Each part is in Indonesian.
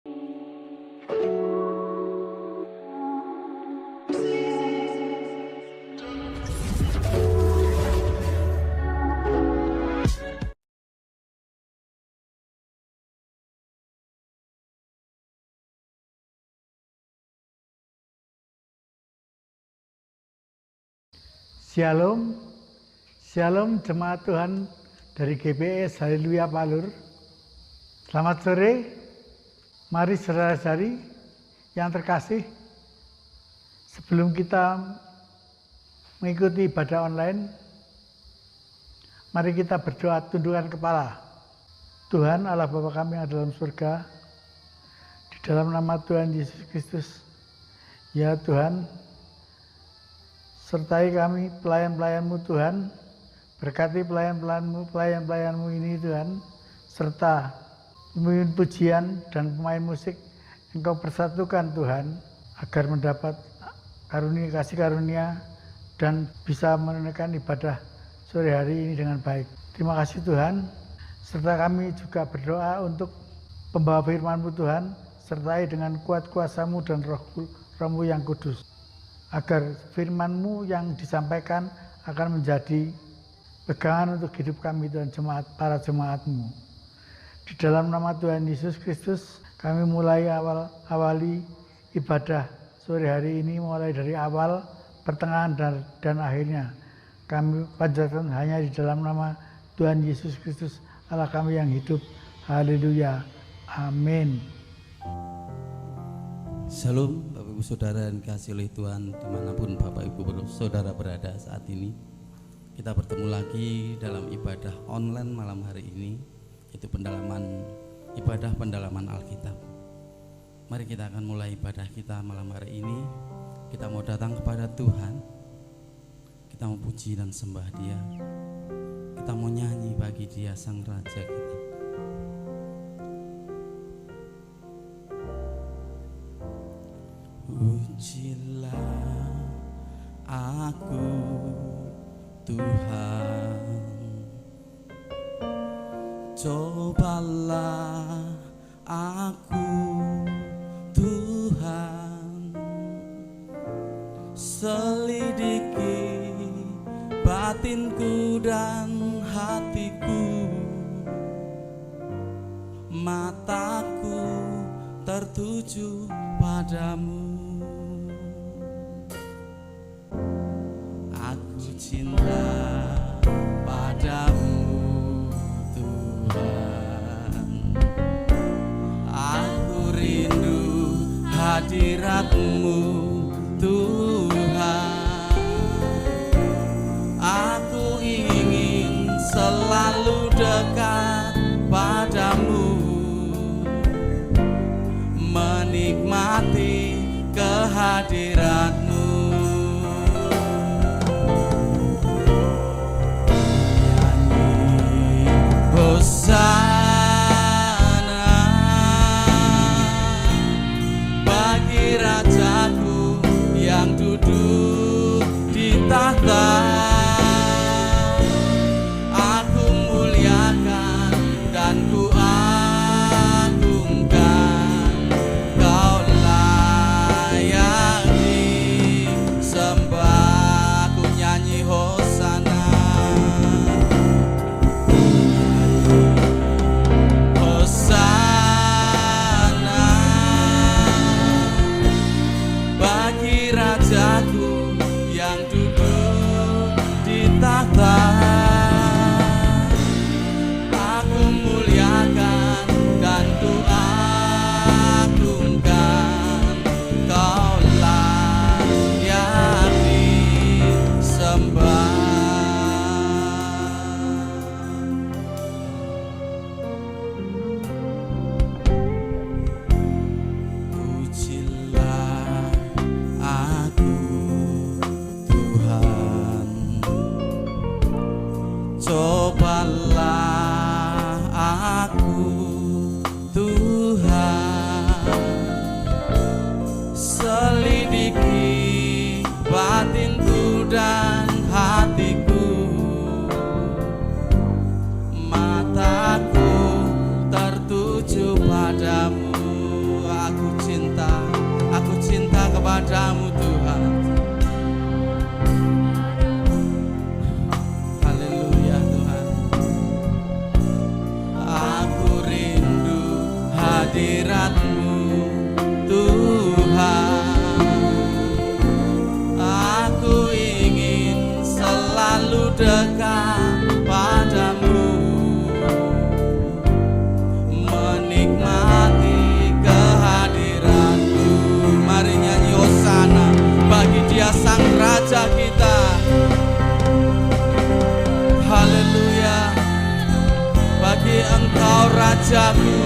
Shalom, Shalom jemaat Tuhan dari GBS Haleluya Palur. Selamat sore, mari saudara-saudari yang terkasih. Sebelum kita mengikuti ibadah online, mari kita berdoa tundukkan kepala. Tuhan Allah Bapa kami yang dalam surga, di dalam nama Tuhan Yesus Kristus, ya Tuhan, sertai kami pelayan-pelayan-Mu Tuhan, berkati pelayan-pelayan-Mu ini Tuhan, serta pemimpin pujian dan pemain musik Engkau persatukan Tuhan, agar mendapat kasih karunia dan bisa menunaikan ibadah sore hari ini dengan baik. Terima kasih Tuhan, serta kami juga berdoa untuk pembawa firman-Mu Tuhan, sertai dengan kuat kuasa-Mu dan roh-Mu yang kudus, agar firman-Mu yang disampaikan akan menjadi pegangan untuk hidup kami Tuhan, para jemaat-Mu. Di dalam nama Tuhan Yesus Kristus, kami mulai awali ibadah sore hari ini, mulai dari awal, pertengahan, dan akhirnya. Kami panjatkan hanya di dalam nama Tuhan Yesus Kristus, Allah kami yang hidup. Haleluya. Amin. Shalom Bapak Ibu Saudara yang dikasihi oleh Tuhan, dimanapun Bapak Ibu Saudara berada saat ini. Kita bertemu lagi dalam ibadah online malam hari ini, yaitu ibadah pendalaman Alkitab. Mari kita akan mulai ibadah kita malam hari ini. Kita mau datang kepada Tuhan, kita mau puji dan sembah Dia, kita mau nyanyi bagi Dia Sang Raja kita. Pujilah aku Tuhan, cobalah aku Tuhan, selidiki batinku dan hatiku, mataku tertuju padamu. Aku cinta padamu Tuhan, aku rindu hadirat-Mu Tuhan, aku ingin selalu dekat padamu, menikmati kehadirat-Mu. Nyanyi Hosana bagi Rajaku yang duduk di tahta. Aku muliakan dan ku agungkan, Kau layak disembah. Ku nyanyi Hosana, Hosana bagi Rajaku yang duduk di tahta. Aku muliakan dan ku agungkan, Kau layak disembah. Pujilah aku padamu Tuhan. Haleluya Tuhan. Aku rindu hadirat-Mu Tuhan. Aku ingin selalu dekat padamu, menikmati kehadiran-Mu. Mari nyanyi hosana bagi Dia Sang Raja kita. Haleluya, bagi Engkau Rajaku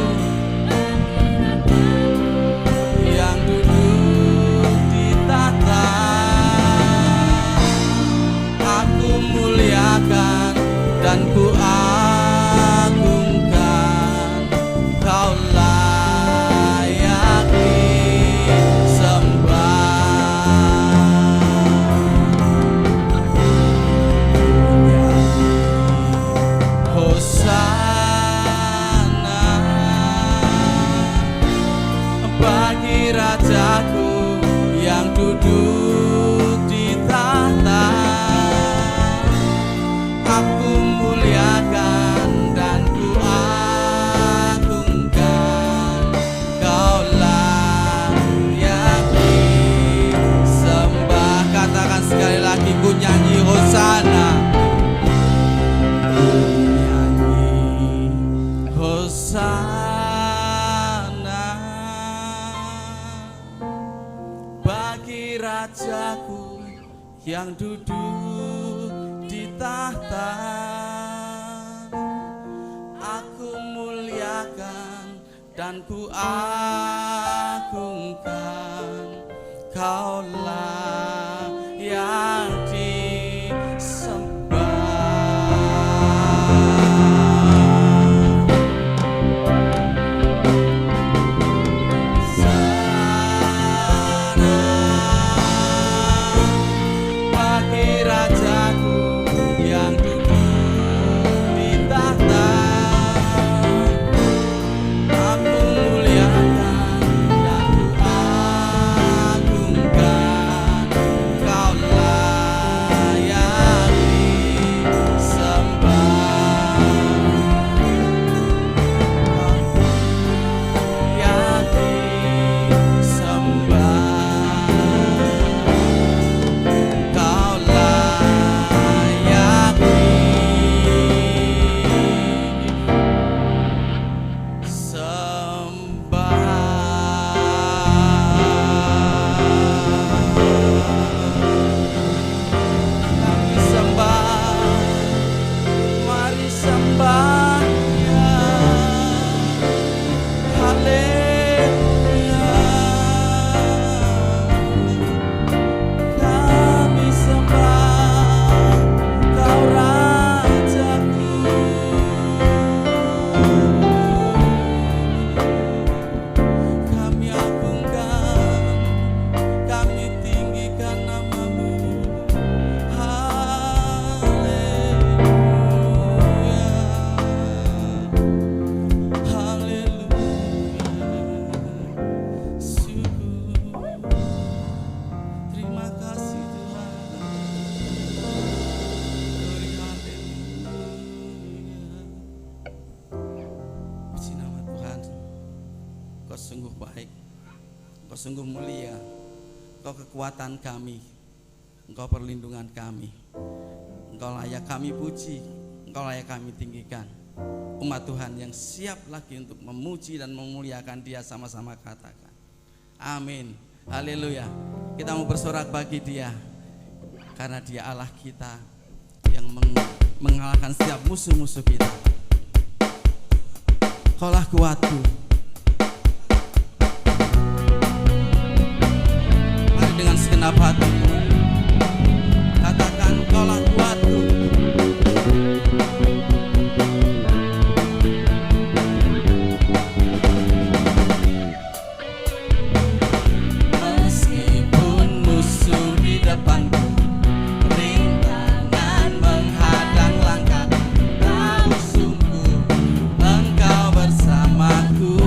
yang duduk di tahta. Aku muliakan dan ku agungkan, Kau layak disembah. Hosana bagi Rajaku yang duduk di tahta. Aku muliakan dan ku agungkan, Kau layak disembah. Katakan sekali lagi, ku nyanyi hosana. Nyanyi hosana bagi Rajaku yang duduk di tahta. Aku muliakan dan ku agungkan, Kau layak disembah. Bagi Rajaku yang duduk di tahta. Aku muliakan dan ku agungkan, Kau layak disembah. Layak disembah. Kau layak disembah. Kami sembah, mari sembah Dia. Haleluya. Kami sembah Kau Rajaku. Kami agungkan, kami tinggikan nama-Mu. Haleluya. Haleluya. Syukur. Terima kasih Tuhan. Glory haleluya. Puji nama Tuhan. Kau sungguh baik, Kau sungguh mulia, Kau kekuatan kami, Engkau perlindungan kami. Engkau layak kami puji, Engkau layak kami tinggikan. Umat Tuhan yang siap lagi untuk memuji dan memuliakan Dia, sama-sama katakan amin. Haleluya. Kita mau bersorak bagi Dia, karena Dia Allah kita yang mengalahkan setiap musuh-musuh kita. Kaulah kuatku. Mari dengan segenap hatimu katakan, Kaulah kuatku. Meskipun musuh di depanku, rintangan menghadang langkah, Kau sungguh, Engkau bersamaku.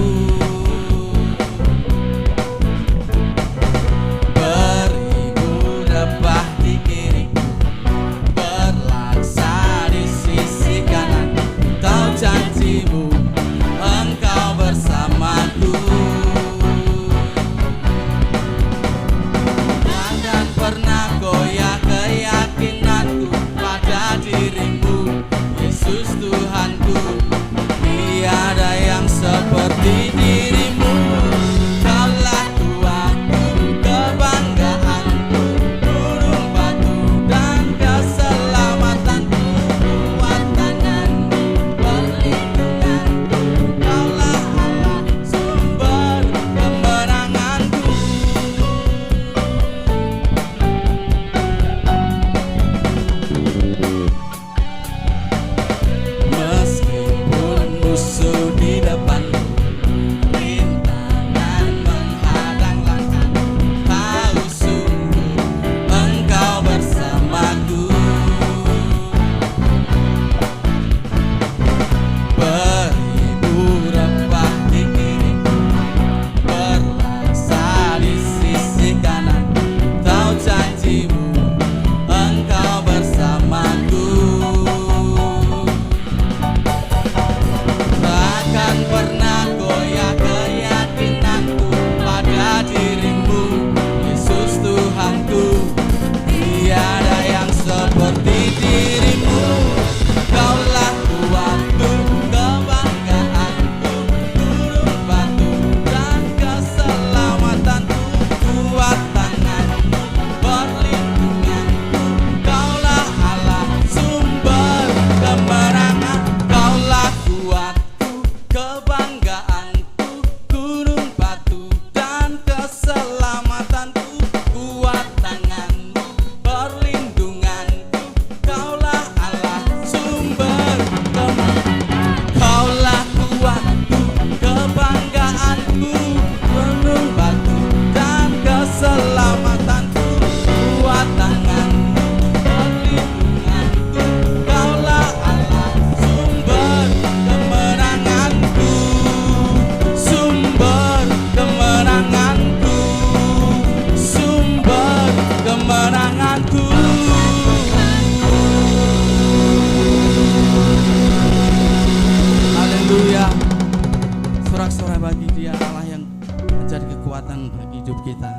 menjadi kekuatan bagi hidup kita.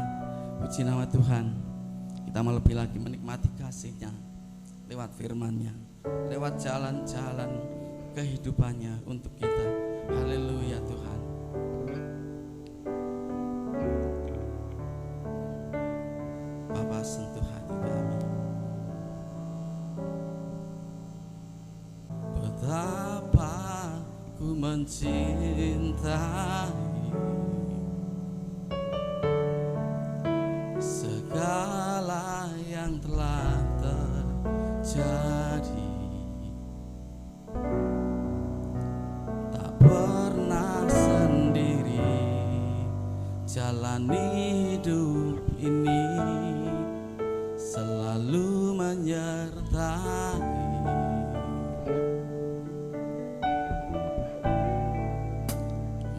Puji nama Tuhan. Kita mau lebih lagi menikmati kasih-Nya lewat firman-Nya, lewat jalan-jalan kehidupannya untuk kita. Haleluya Tuhan. Bapa, sentuh hati kami. Betapa ku mencintai segala yang telah terjadi. Tak pernah sendiri jalani hidup ini, selalu menyertai.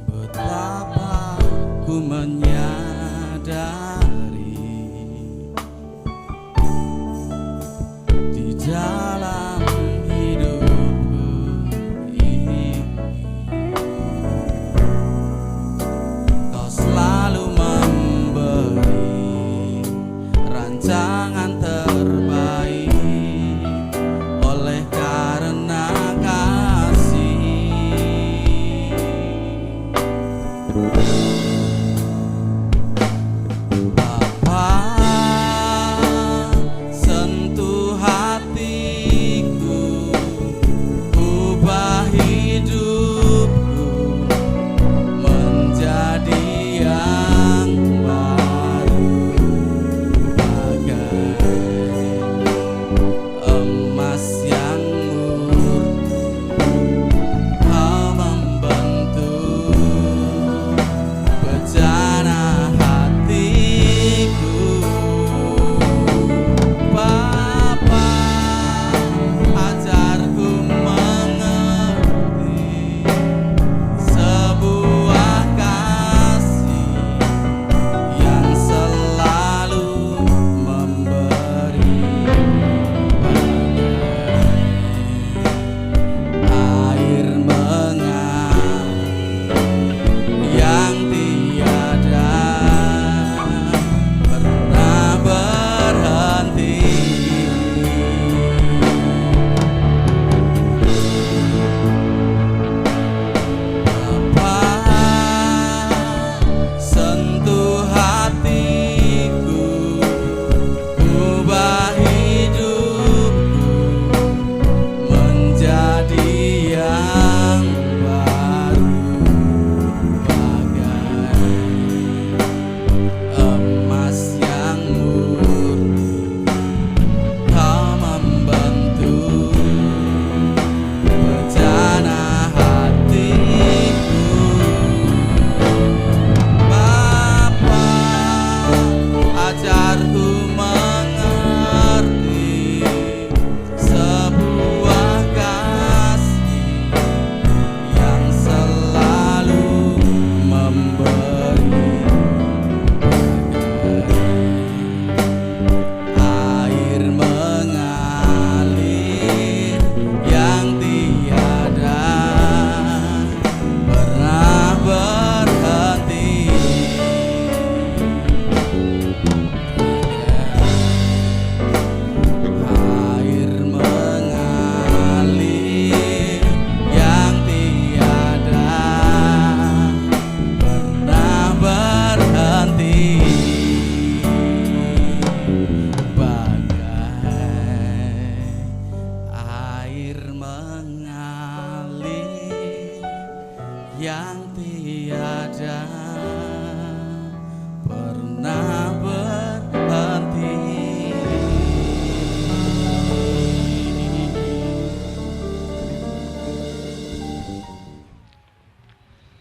Betapa ku menyadari di dalam hidupku ini Kau selalu memberi rancangan terbaik oleh karena Bapa, sentuh hatiku, ubah hidupku menjadi yang baru, bagai emas yang murni. Kau membentuk bejana hatiku. Bapa, ajarku mengerti sebuah kasih yang selalu memberi, bagai air mengalir yang tiada pernah berhenti. Bapa, sentuh hatiku, ubah hidupku menjadi yang baru, bagai emas yang murni. Kau membentuk bejana hatiku. Bapa, ajarku mengerti sebuah kasih yang selalu memberi, air mengalir yang tiada pernah berhenti. Air mengalir yang tiada pernah berhenti, bagai air mengalir yang tiada pernah berhenti.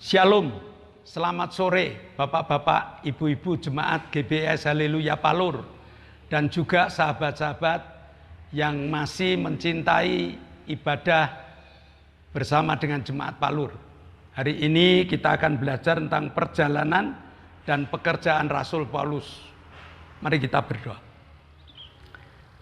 Shalom, selamat sore Bapak-bapak, Ibu-ibu Jemaat GBS Haleluya Palur, dan juga sahabat-sahabat yang masih mencintai ibadah bersama dengan Jemaat Palur. Hari ini kita akan belajar tentang perjalanan dan pekerjaan Rasul Paulus. Mari kita berdoa.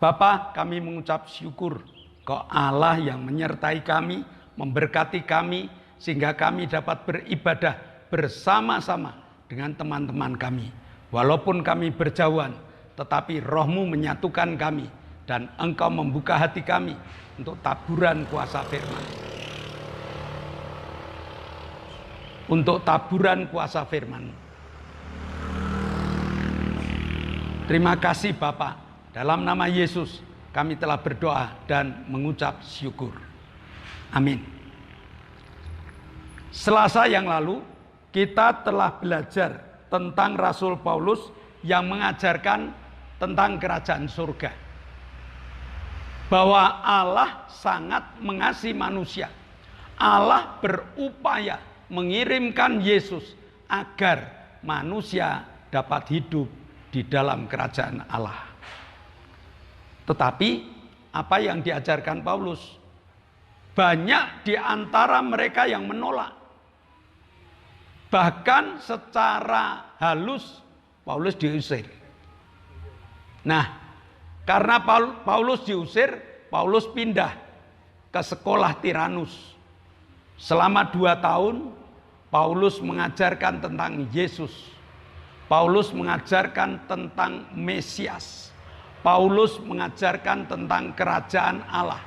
Bapa, kami mengucap syukur Kau Allah yang menyertai kami, memberkati kami, sehingga kami dapat beribadah bersama-sama dengan teman-teman kami. Walaupun kami berjauhan, tetapi Roh-Mu menyatukan kami, dan Engkau membuka hati kami untuk taburan kuasa firman. Untuk taburan kuasa firman. Terima kasih Bapa. Dalam nama Yesus kami telah berdoa dan mengucap syukur. Amin. Selasa yang lalu kita telah belajar tentang Rasul Paulus yang mengajarkan tentang kerajaan surga. Bahwa Allah sangat mengasihi manusia. Allah berupaya mengirimkan Yesus agar manusia dapat hidup di dalam kerajaan Allah. Tetapi apa yang diajarkan Paulus? Banyak di antara mereka yang menolak. Bahkan secara halus Paulus diusir. Nah, karena Paulus diusir, Paulus pindah ke sekolah Tiranus. Selama 2 tahun Paulus mengajarkan tentang Yesus. Paulus mengajarkan tentang Mesias. Paulus mengajarkan tentang kerajaan Allah.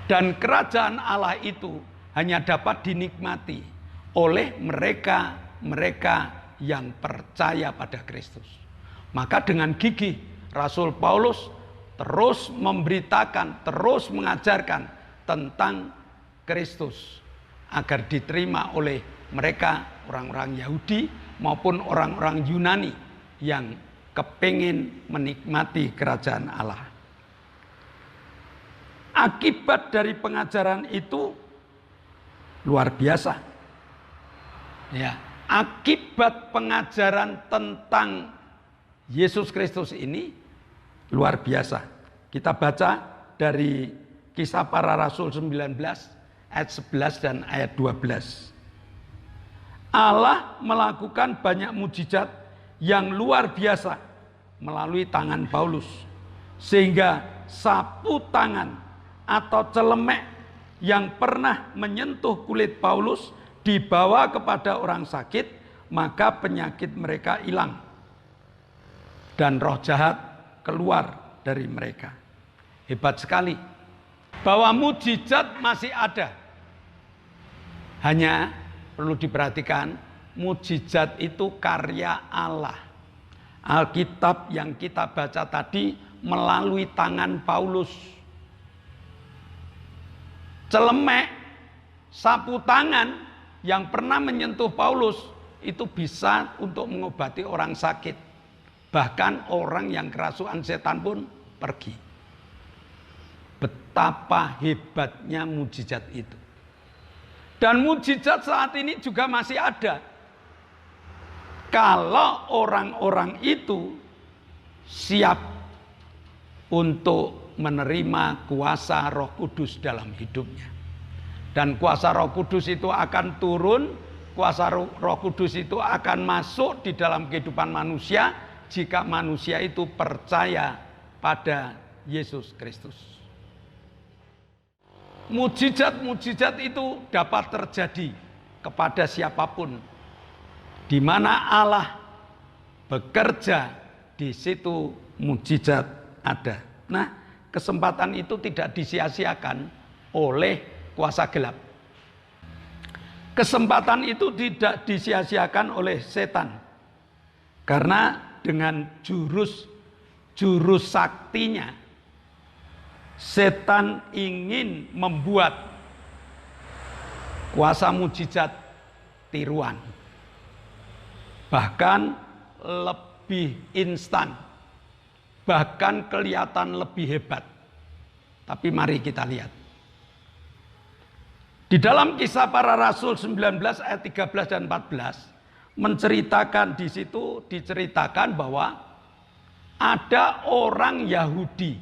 Dan kerajaan Allah itu hanya dapat dinikmati oleh mereka yang percaya pada Kristus. Maka dengan gigih Rasul Paulus terus memberitakan, terus mengajarkan tentang Kristus agar diterima oleh mereka, orang-orang Yahudi maupun orang-orang Yunani yang kepingin menikmati kerajaan Allah. Akibat dari pengajaran itu luar biasa. Ya, akibat pengajaran tentang Yesus Kristus ini luar biasa. Kita baca dari Kisah Para Rasul 19 ayat 11 dan ayat 12. Allah melakukan banyak mujizat yang luar biasa melalui tangan Paulus, sehingga sapu tangan atau celemek yang pernah menyentuh kulit Paulus dibawa kepada orang sakit, maka penyakit mereka hilang dan roh jahat keluar dari mereka. Hebat sekali bahwa mujizat masih ada. Hanya perlu diperhatikan, mujizat itu karya Allah. Alkitab yang kita baca tadi melalui tangan Paulus. Celemek, sapu tangan yang pernah menyentuh Paulus itu bisa untuk mengobati orang sakit. Bahkan orang yang kerasukan setan pun pergi. Betapa hebatnya mujizat itu. Dan mujizat saat ini juga masih ada. Kalau orang-orang itu siap untuk menerima kuasa Roh Kudus dalam hidupnya. Dan kuasa Roh Kudus itu akan turun, kuasa Roh Kudus itu akan masuk di dalam kehidupan manusia jika manusia itu percaya pada Yesus Kristus. Mujizat-mujizat itu dapat terjadi kepada siapapun. Di mana Allah bekerja, di situ mujizat ada. Nah, kesempatan itu tidak disia-siakan oleh kuasa gelap. Kesempatan itu tidak disia-siakan oleh setan. Karena dengan jurus saktinya, setan ingin membuat kuasa mujizat tiruan. Bahkan lebih instan. Bahkan kelihatan lebih hebat. Tapi mari kita lihat. Di dalam Kisah Para Rasul 19 ayat 13 dan 14 menceritakan, di situ diceritakan bahwa ada orang Yahudi.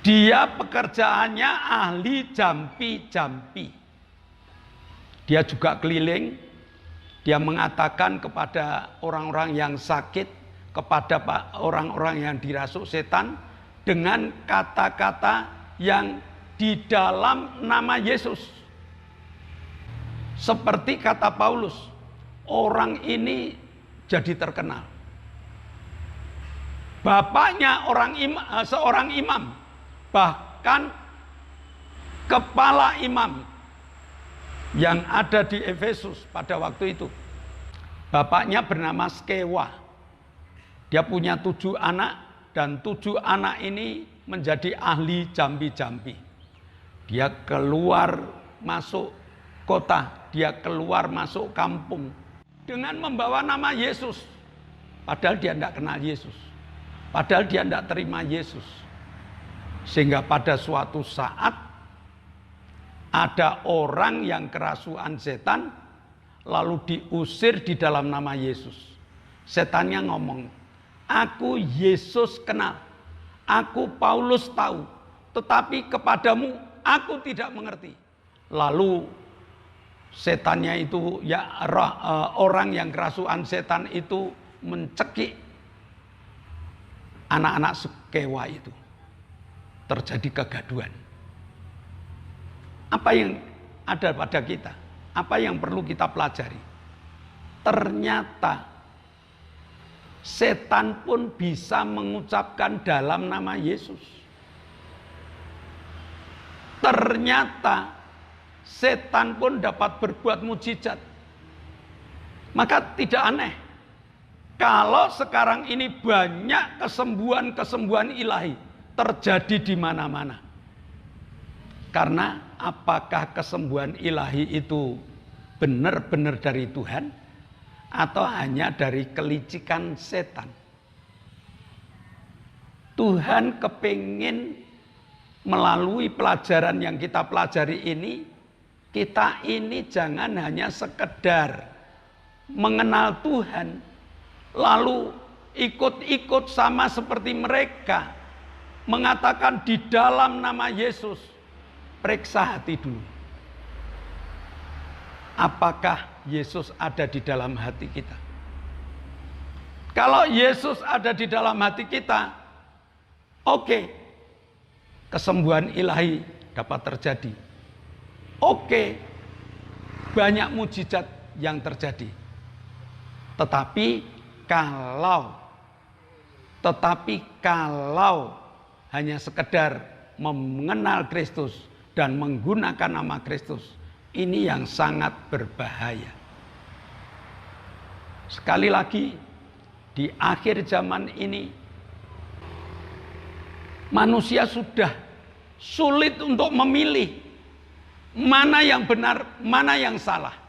Dia pekerjaannya ahli jampi-jampi. Dia juga keliling. Dia mengatakan kepada orang-orang yang sakit, kepada orang-orang yang dirasuk setan dengan kata-kata yang di dalam nama Yesus. Seperti kata Paulus, orang ini jadi terkenal. Bapaknya seorang imam, bahkan kepala imam yang ada di Efesus pada waktu itu. Bapaknya bernama Skewa. Dia punya 7 anak, dan 7 anak ini menjadi ahli jambi-jambi. Dia keluar masuk kota, dia keluar masuk kampung dengan membawa nama Yesus. Padahal dia tidak kenal Yesus. Padahal dia tidak terima Yesus. Sehingga pada suatu saat ada orang yang kerasukan setan lalu diusir di dalam nama Yesus. Setannya ngomong, "Aku Yesus kenal, aku Paulus tahu, tetapi kepadamu aku tidak mengerti." Lalu setannya itu, orang yang kerasukan setan itu mencekik anak-anak Skewa itu. Terjadi kegaduhan. Apa yang ada pada kita? Apa yang perlu kita pelajari? Ternyata setan pun bisa mengucapkan dalam nama Yesus. Ternyata setan pun dapat berbuat mujizat. Maka tidak aneh kalau sekarang ini banyak kesembuhan-kesembuhan ilahi terjadi di mana-mana. Karena apakah kesembuhan ilahi itu benar-benar dari Tuhan atau hanya dari kelicikan setan? Tuhan kepingin melalui pelajaran yang kita pelajari ini, kita ini jangan hanya sekedar mengenal Tuhan, lalu ikut-ikut sama seperti mereka, mengatakan di dalam nama Yesus. Periksa hati dulu. Apakah Yesus ada di dalam hati kita? Kalau Yesus ada di dalam hati kita, oke, kesembuhan ilahi dapat terjadi. Oke, banyak mujizat yang terjadi. Tetapi kalau hanya sekedar mengenal Kristus dan menggunakan nama Kristus, ini yang sangat berbahaya. Sekali lagi, di akhir zaman ini manusia sudah sulit untuk memilih mana yang benar, mana yang salah.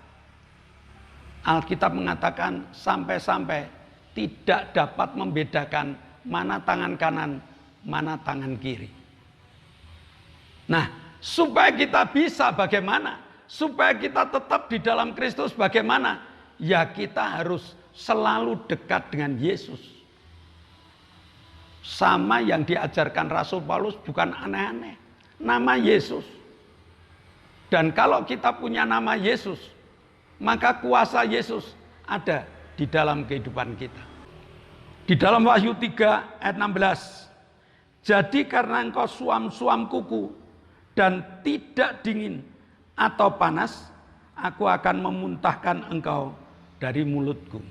Alkitab mengatakan sampai-sampai tidak dapat membedakan mana tangan kanan, mana tangan kiri. Nah, supaya kita bisa bagaimana? Supaya kita tetap di dalam Kristus bagaimana? Ya, kita harus selalu dekat dengan Yesus. Sama yang diajarkan Rasul Paulus, bukan aneh-aneh. Nama Yesus. Dan kalau kita punya nama Yesus, maka kuasa Yesus ada di dalam kehidupan kita. Di dalam Wahyu 3 ayat 16. Jadi karena engkau suam-suam kuku dan tidak dingin atau panas, aku akan memuntahkan engkau dari mulutku.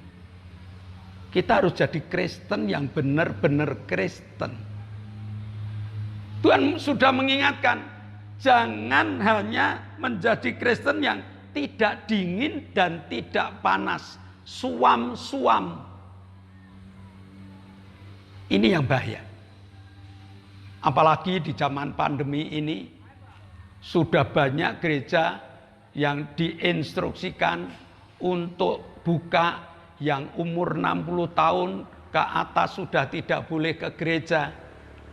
Kita harus jadi Kristen yang benar-benar Kristen. Tuhan sudah mengingatkan, jangan hanya menjadi Kristen yang tidak dingin dan tidak panas, suam-suam. Ini yang bahaya. Apalagi di zaman pandemi ini, sudah banyak gereja yang diinstruksikan untuk buka, yang umur 60 tahun ke atas sudah tidak boleh ke gereja.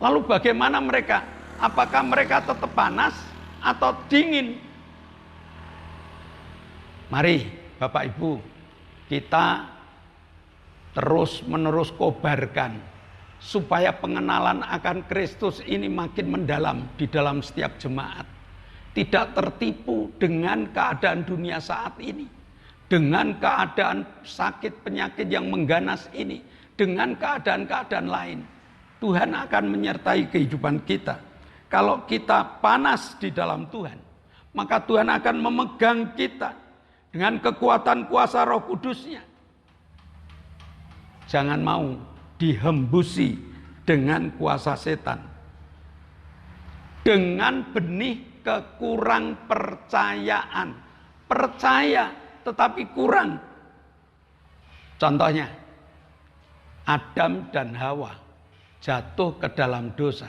Lalu bagaimana mereka? Apakah mereka tetap panas atau dingin? Mari Bapak Ibu, kita terus-menerus kobarkan supaya pengenalan akan Kristus ini makin mendalam di dalam setiap jemaat. Tidak tertipu dengan keadaan dunia saat ini, dengan keadaan sakit penyakit yang mengganas ini, dengan keadaan-keadaan lain. Tuhan akan menyertai kehidupan kita. Kalau kita panas di dalam Tuhan, maka Tuhan akan memegang kita dengan kekuatan kuasa Roh Kudusnya. Jangan mau dihembusi dengan kuasa setan, dengan benih kekurang percayaan. Percaya tetapi kurang. Contohnya, Adam dan Hawa jatuh ke dalam dosa.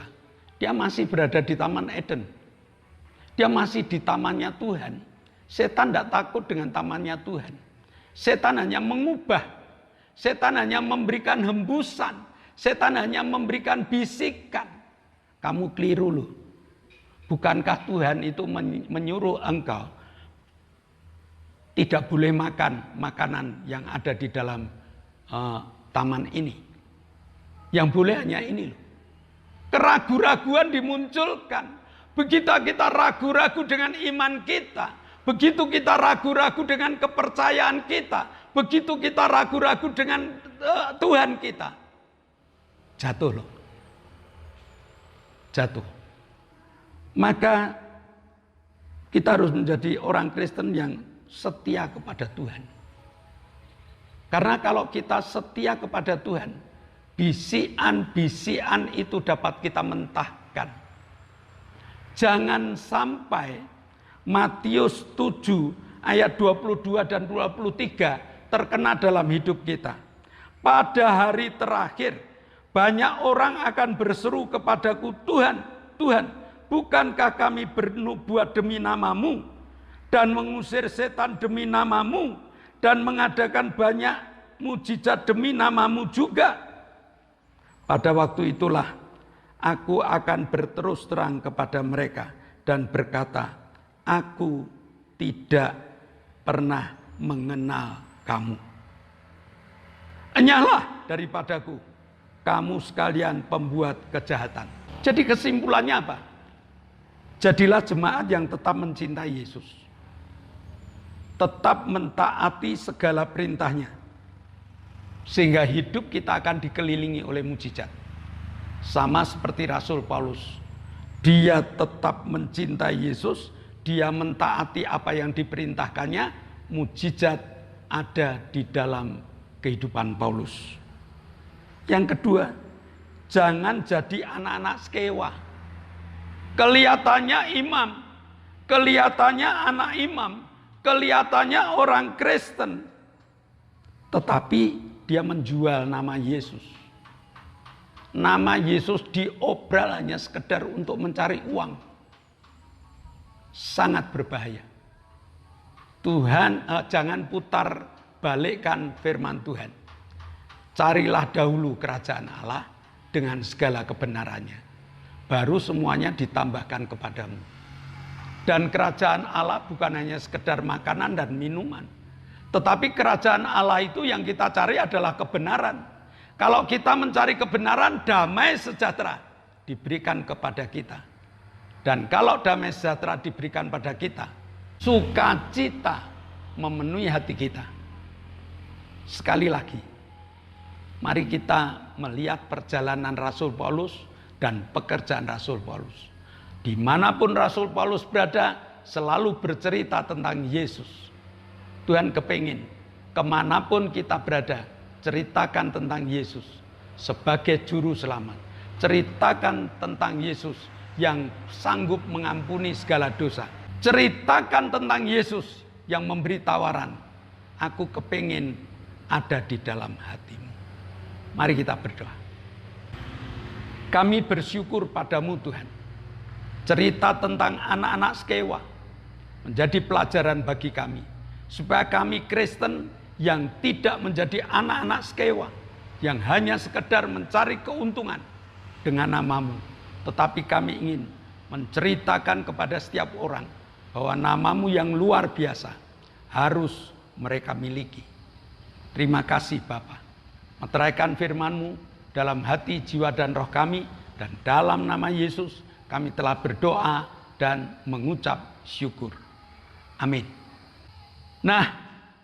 Dia masih berada di Taman Eden. Dia masih di tamannya Tuhan. Setan tidak takut dengan tamannya Tuhan. Setan hanya mengubah. Setan hanya memberikan hembusan. Setan hanya memberikan bisikan. Kamu keliru loh. Bukankah Tuhan itu menyuruh engkau tidak boleh makan makanan yang ada di dalam taman ini. Yang boleh hanya ini loh. Keraguan-raguan dimunculkan. Begitu kita ragu-ragu dengan iman kita. Begitu kita ragu-ragu dengan kepercayaan kita. Begitu kita ragu-ragu dengan Tuhan kita. Jatuh loh. Jatuh. Maka kita harus menjadi orang Kristen yang setia kepada Tuhan. Karena kalau kita setia kepada Tuhan, bisikan-bisikan itu dapat kita mentahkan. Jangan sampai Matius 7 ayat 22 dan 23 terkena dalam hidup kita. Pada hari terakhir, banyak orang akan berseru kepadaku, Tuhan, Tuhan, bukankah kami bernubuat demi namamu, dan mengusir setan demi namamu, dan mengadakan banyak mujizat demi namamu juga? Pada waktu itulah aku akan berterus terang kepada mereka dan berkata, aku tidak pernah mengenal kamu. Enyahlah daripadaku, kamu sekalian pembuat kejahatan. Jadi kesimpulannya apa? Jadilah jemaat yang tetap mencintai Yesus. Tetap mentaati segala perintahnya. Sehingga hidup kita akan dikelilingi oleh mujizat. Sama seperti Rasul Paulus. Dia tetap mencintai Yesus. Dia mentaati apa yang diperintahkannya. Mujizat ada di dalam kehidupan Paulus. Yang kedua, jangan jadi anak-anak sekewa. Kelihatannya imam. Kelihatannya anak imam. Kelihatannya orang Kristen. Tetapi dia menjual nama Yesus. Nama Yesus diobral hanya sekedar untuk mencari uang. Sangat berbahaya. Tuhan, jangan putar balikkan firman Tuhan. Carilah dahulu kerajaan Allah dengan segala kebenarannya. Baru semuanya ditambahkan kepadamu. Dan kerajaan Allah bukan hanya sekedar makanan dan minuman. Tetapi kerajaan Allah itu yang kita cari adalah kebenaran. Kalau kita mencari kebenaran, damai sejahtera diberikan kepada kita. Dan kalau damai sejahtera diberikan pada kita, sukacita memenuhi hati kita. Sekali lagi, mari kita melihat perjalanan Rasul Paulus dan pekerjaan Rasul Paulus. Dimanapun Rasul Paulus berada, selalu bercerita tentang Yesus. Tuhan kepingin kemanapun kita berada, ceritakan tentang Yesus sebagai juru selamat. Ceritakan tentang Yesus yang sanggup mengampuni segala dosa. Ceritakan tentang Yesus yang memberi tawaran. Aku kepingin ada di dalam hatimu. Mari kita berdoa. Kami bersyukur padamu Tuhan. Cerita tentang anak-anak sekewa menjadi pelajaran bagi kami. Supaya kami Kristen yang tidak menjadi anak-anak sekewa. Yang hanya sekedar mencari keuntungan dengan namamu. Tetapi kami ingin menceritakan kepada setiap orang bahwa namamu yang luar biasa harus mereka miliki. Terima kasih Bapa. Meteraikan firman-Mu dalam hati, jiwa, dan roh kami. Dan dalam nama Yesus kami telah berdoa dan mengucap syukur. Amin. Nah,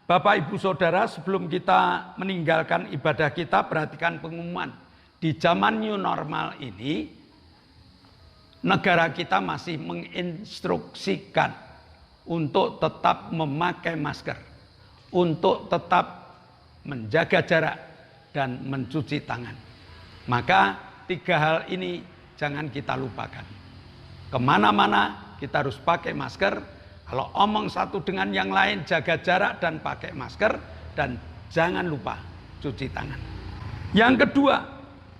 Bapak Ibu Saudara, sebelum kita meninggalkan ibadah kita, perhatikan pengumuman. Di zaman new normal ini, negara kita masih menginstruksikan untuk tetap memakai masker, untuk tetap menjaga jarak dan mencuci tangan. Maka 3 hal ini jangan kita lupakan. Kemana-mana kita harus pakai masker. Kalau omong satu dengan yang lain, jaga jarak dan pakai masker. Dan jangan lupa cuci tangan. Yang kedua,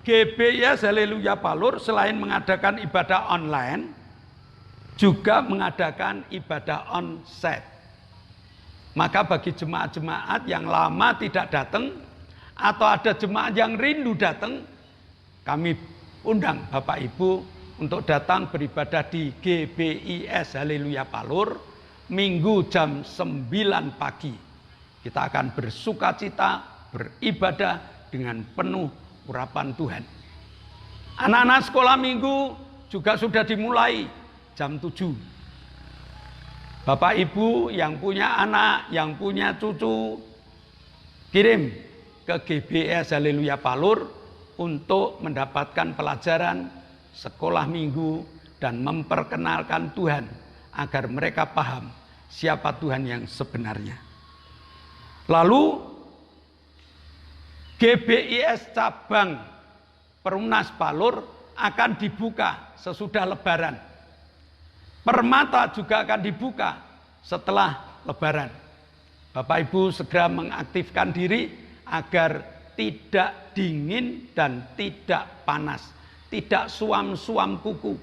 GBIS Haleluya Palur selain mengadakan ibadah online, juga mengadakan ibadah onsite. Maka bagi jemaat-jemaat yang lama tidak datang, atau ada jemaat yang rindu datang, kami undang Bapak Ibu untuk datang beribadah di GBIS Haleluya Palur, Minggu jam 9 pagi. Kita akan bersukacita, beribadah dengan penuh urapan Tuhan. Anak-anak sekolah minggu juga sudah dimulai jam 7. Bapak Ibu yang punya anak, yang punya cucu, kirim ke GBIS Haleluya Palur untuk mendapatkan pelajaran sekolah minggu dan memperkenalkan Tuhan agar mereka paham siapa Tuhan yang sebenarnya. Lalu GBIS cabang Perumnas Palur akan dibuka sesudah Lebaran. Permata juga akan dibuka setelah Lebaran. Bapak Ibu segera mengaktifkan diri agar tidak dingin dan tidak panas, tidak suam-suam kuku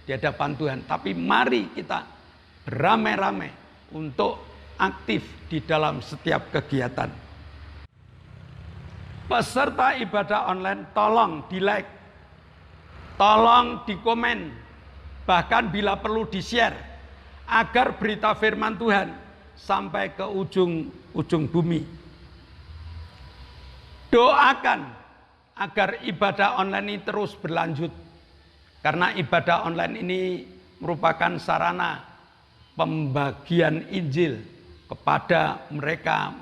di hadapan Tuhan. Tapi mari kita beramai-ramai untuk aktif di dalam setiap kegiatan. Peserta ibadah online tolong di like, tolong di komen, bahkan bila perlu di share, agar berita firman Tuhan sampai ke ujung bumi. Doakan agar ibadah online ini terus berlanjut, karena ibadah online ini merupakan sarana pembagian Injil kepada mereka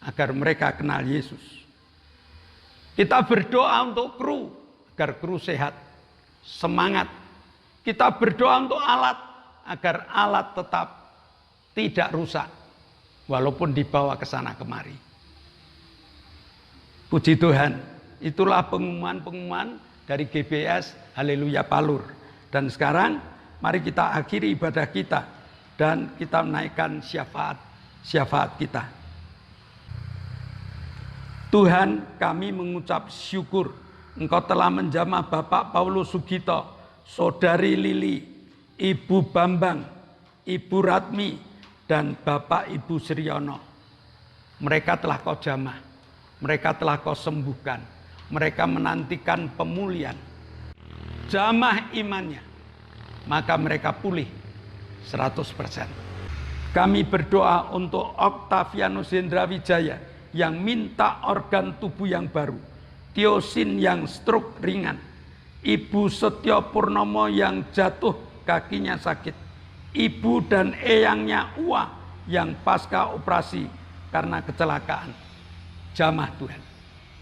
agar mereka kenal Yesus. Kita berdoa untuk kru agar kru sehat, semangat. Kita berdoa untuk alat agar alat tetap tidak rusak walaupun dibawa ke sana kemari. Puji Tuhan, itulah pengumuman dari GBIS Haleluya Palur. Dan sekarang mari kita akhiri ibadah kita dan kita menaikkan syafaat kita. Tuhan, kami mengucap syukur Engkau telah menjamah Bapak Paulus Sugito, Saudari Lili, Ibu Bambang, Ibu Ratmi, dan Bapak Ibu Siryono. Mereka telah Kau jamah, mereka telah Kau sembuhkan, mereka menantikan pemulihan. Jamah imannya, maka mereka pulih 100%. Kami berdoa untuk Octavianus Hendra Wijaya yang minta organ tubuh yang baru, Tiosin yang stroke ringan, Ibu Setyo Purnomo yang jatuh kakinya sakit, Ibu dan eyangnya Uwa yang pasca operasi karena kecelakaan. Jamah Tuhan,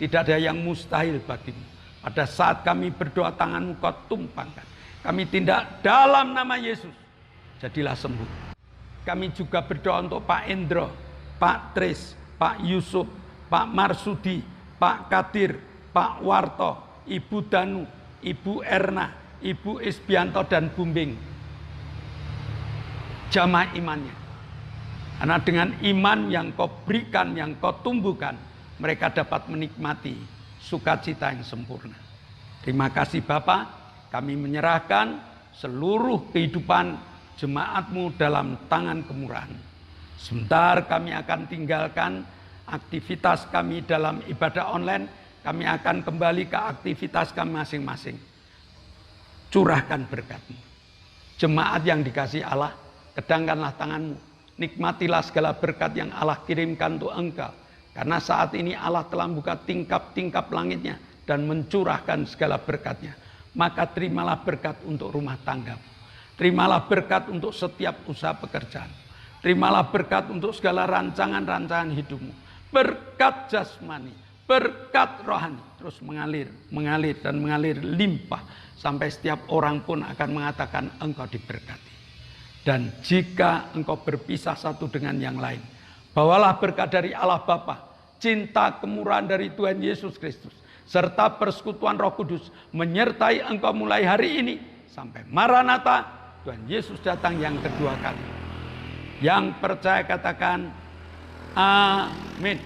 tidak ada yang mustahil bagimu. Pada saat kami berdoa, tanganmu Kau tumpangkan. Kami tindak dalam nama Yesus, jadilah sembuh. Kami juga berdoa untuk Pak Endro, Pak Tris, Pak Yusuf, Pak Marsudi, Pak Kadir, Pak Warto, Ibu Danu, Ibu Erna, Ibu Isbianto dan Bumbing. Jamah imannya. Karena dengan iman yang Kau berikan, yang Kau tumbuhkan, mereka dapat menikmati sukacita yang sempurna. Terima kasih Bapa, kami menyerahkan seluruh kehidupan jemaat-Mu dalam tangan kemurahan. Sebentar kami akan tinggalkan aktivitas kami dalam ibadah online. Kami akan kembali ke aktivitas kami masing-masing. Curahkan berkat-Mu. Jemaat yang dikasihi Allah, kedangkanlah tangan-Mu. Nikmatilah segala berkat yang Allah kirimkan untuk Engkau. Karena saat ini Allah telah membuka tingkap-tingkap langitnya dan mencurahkan segala berkat-Nya. Maka terimalah berkat untuk rumah tangga-Mu. Terimalah berkat untuk setiap usaha pekerjaan. Terimalah berkat untuk segala rancangan-rancangan hidupmu. Berkat jasmani, berkat rohani terus mengalir dan mengalir limpah sampai setiap orang pun akan mengatakan engkau diberkati. Dan jika engkau berpisah satu dengan yang lain, bawalah berkat dari Allah Bapa, cinta kemurahan dari Tuhan Yesus Kristus, serta persekutuan Roh Kudus menyertai engkau mulai hari ini sampai Maranatha, Tuhan Yesus datang yang kedua kali. Yang percaya katakan amin.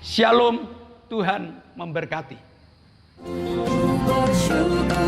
Shalom, Tuhan memberkati. Bersyukur